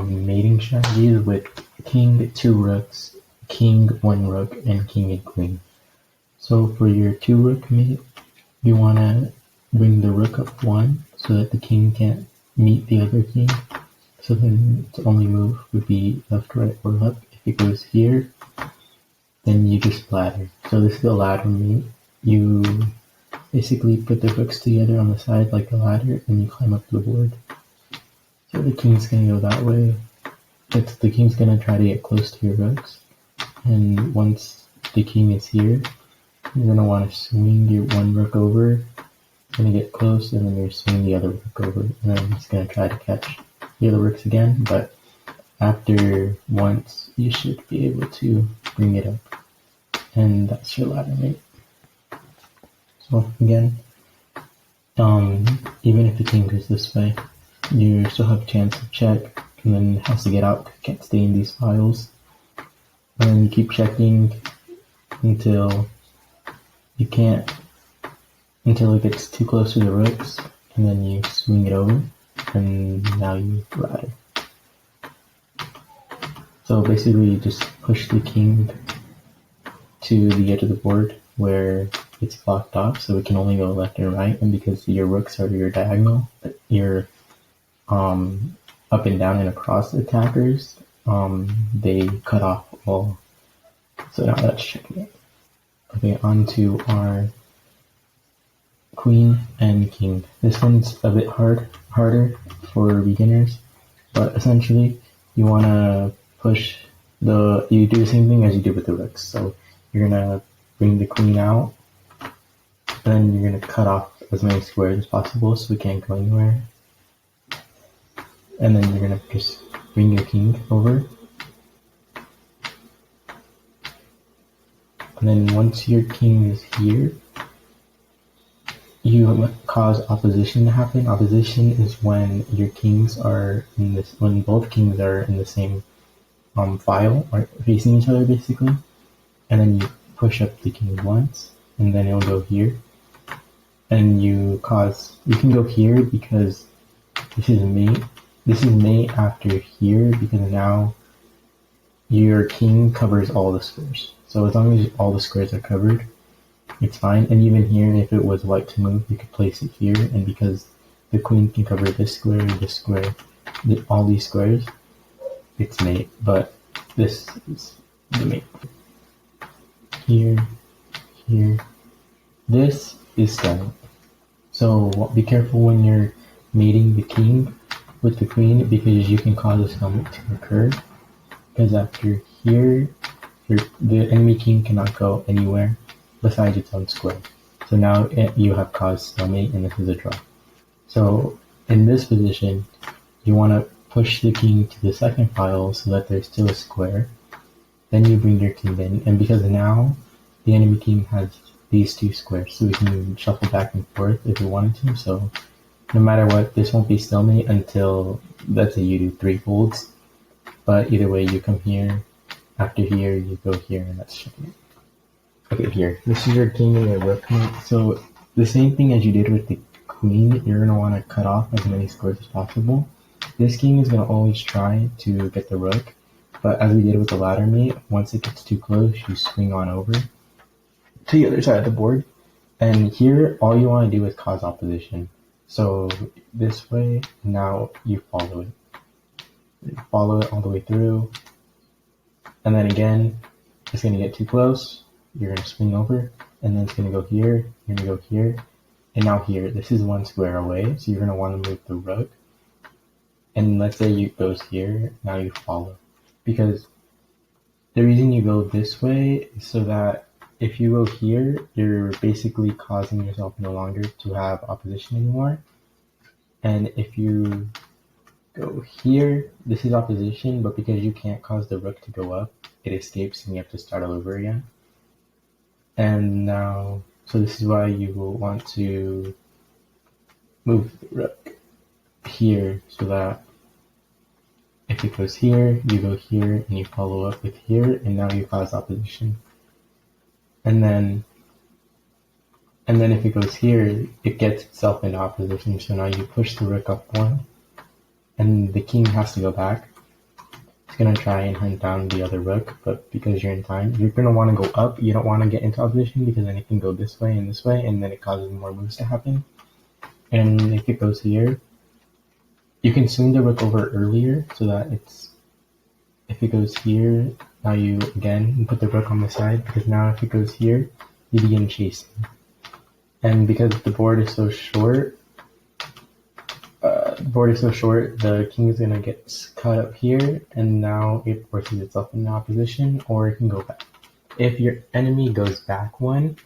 mating strategies with king, 2 rooks, king, 1 rook, and king and queen. So for your 2 rook mate, you want to bring the rook up 1 so that the king can't meet the other king. So then its only move would be left, right, or up. If it goes here, then you just ladder. So this is a ladder mate. You basically put the rooks together on the side like a ladder, and you climb up the board. So the king's gonna go that way. The king's gonna try to get close to your rooks, and once the king is here, you're gonna want to swing your 1 rook over. Gonna get close, and then you're swinging the other rook over, and then it's gonna try to catch the other rooks again. But after once, you should be able to bring it up, and that's your ladder mate. So again, even if the king goes this way, you still have a chance to check, and then it has to get out, can't stay in these files. And then you keep checking until it gets too close to the rooks, and then you swing it over, and now you ladder. So basically you just push the king to the edge of the board where it's blocked off, so it can only go left and right, and because your rooks are your diagonal, your up and down and across attackers, they cut off all. So now that's checkmate. Okay, on to our queen and king. This one's a bit harder for beginners, but essentially you want to you do the same thing as you did with the rooks. So you're gonna bring the queen out, then you're gonna cut off as many squares as possible so it can't go anywhere. And then you're gonna just bring your king over. And then once your king is here, you cause opposition to happen. Opposition is when your kings are when both kings are in the same file or facing each other basically. And then you push up the king once, and then it'll go here. And you can go here because this is mate. This is mate after here because now your king covers all the squares. So as long as all the squares are covered, it's fine. And even here, if it was white to move, you could place it here. And because the queen can cover this square, all these squares, it's mate. But this is the mate. Here. This is stalemate. So be careful when you're mating the king with the queen because you can cause a stalemate to occur. Because after here, the enemy king cannot go anywhere besides its own square. So now you have caused stalemate, and this is a draw. So in this position, you want to push the king to the second file so that there's still a square. Then you bring your king in, and because now the enemy king has these 2 squares, so we can shuffle back and forth if we wanted to. So no matter what, this won't be stalemate until, let's say you do 3 folds. But either way, you come here, after here, you go here, and that's checkmate. Okay, here. This is your king and your rook mate. So the same thing as you did with the queen, you're going to want to cut off as many squares as possible. This king is going to always try to get the rook, but as we did with the ladder mate, once it gets too close, you swing on over to the other side of the board. And here, all you want to do is cause opposition. So this way, now you follow it. You follow it all the way through. And then again, it's going to get too close. You're going to swing over, and then it's going to go here, you're going to go here, and now here. This is 1 square away, so you're going to want to move the rook. And let's say it goes here, now you follow. Because the reason you go this way is so that if you go here, you're basically causing yourself no longer to have opposition anymore. And if you go here, this is opposition, but because you can't cause the rook to go up, it escapes and you have to start all over again. And now, so this is why you will want to move the rook here so that if it goes here, you go here and you follow up with here, and now you cause opposition. And then if it goes here, it gets itself into opposition, so now you push the rook up 1, and the king has to go back. gonna try and hunt down the other rook, but because you're in time, you're gonna want to go up. You don't want to get into opposition because then it can go this way, and then it causes more moves to happen. And if it goes here, you can swing the rook over earlier so that if it goes here, now you again put the rook on the side, because now if it goes here, you begin chasing. And because the board is so short, the king is gonna get caught up here, and now it forces itself into opposition, or it can go back. If your enemy goes back one,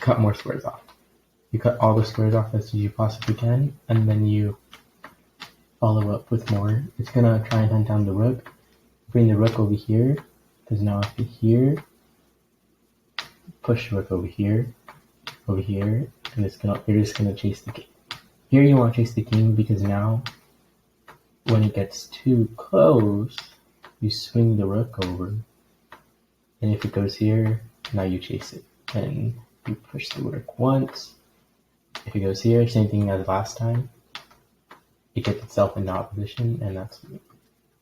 cut more squares off. You cut all the squares off as you possibly can, and then you follow up with more. It's gonna try and hunt down the rook. Bring the rook over here, because now if you're here, push the rook over here, and you're just gonna chase the king. Here you want to chase the king because now, when it gets too close, you swing the rook over, and if it goes here, now you chase it, and you push the rook once. If it goes here, same thing as last time. It gets itself into opposition, and that's it.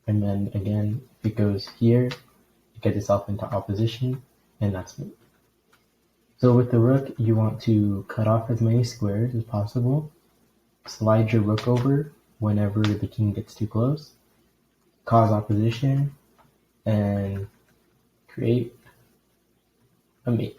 And then again, if it goes here, it gets itself into opposition, and that's it. So with the rook, you want to cut off as many squares as possible, slide your rook over whenever the king gets too close, cause opposition, and create a mate.